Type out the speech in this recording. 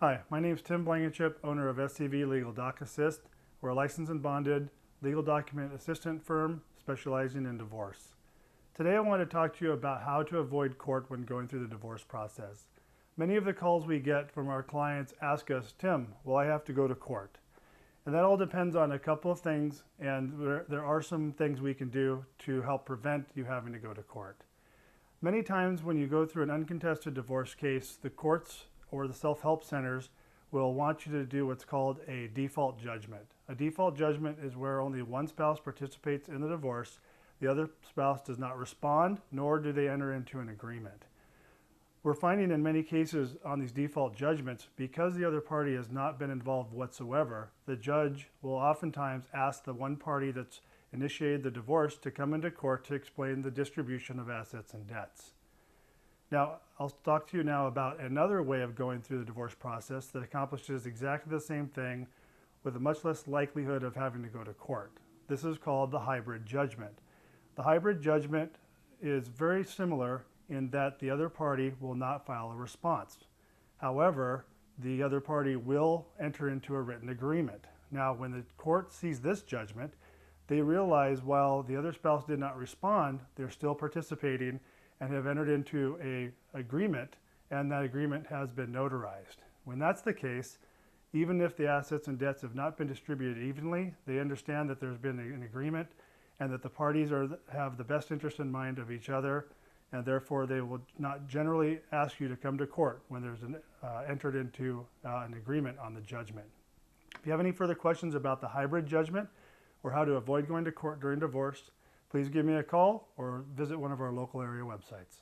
Hi, my name is Tim Blankenship, owner of SCV Legal Doc Assist. We're a licensed and bonded legal document assistant firm specializing in divorce. Today I want to talk to you about how to avoid court when going through the divorce process. Many of the calls we get from our clients ask us, Tim, will I have to go to court? And that all depends on a couple of things, and there are some things we can do to help prevent you having to go to court. Many times when you go through an uncontested divorce case, the courts or the self-help centers will want you to do what's called a default judgment. A default judgment is where only one spouse participates in the divorce, the other spouse does not respond, nor do they enter into an agreement. We're finding in many cases on these default judgments, because the other party has not been involved whatsoever, the judge will oftentimes ask the one party that's initiated the divorce to come into court to explain the distribution of assets and debts. Now, I'll talk to you now about another way of going through the divorce process that accomplishes exactly the same thing with a much less likelihood of having to go to court. This is called the hybrid judgment. The hybrid judgment is very similar in that the other party will not file a response. However, the other party will enter into a written agreement. Now, when the court sees this judgment, they realize while the other spouse did not respond, they're still participating and have entered into an agreement, and that agreement has been notarized. When that's the case, even if the assets and debts have not been distributed evenly, they understand that there's been an agreement and that the parties have the best interest in mind of each other, and therefore they will not generally ask you to come to court when there's entered into an agreement on the judgment. If you have any further questions about the hybrid judgment or how to avoid going to court during divorce, please give me a call or visit one of our local area websites.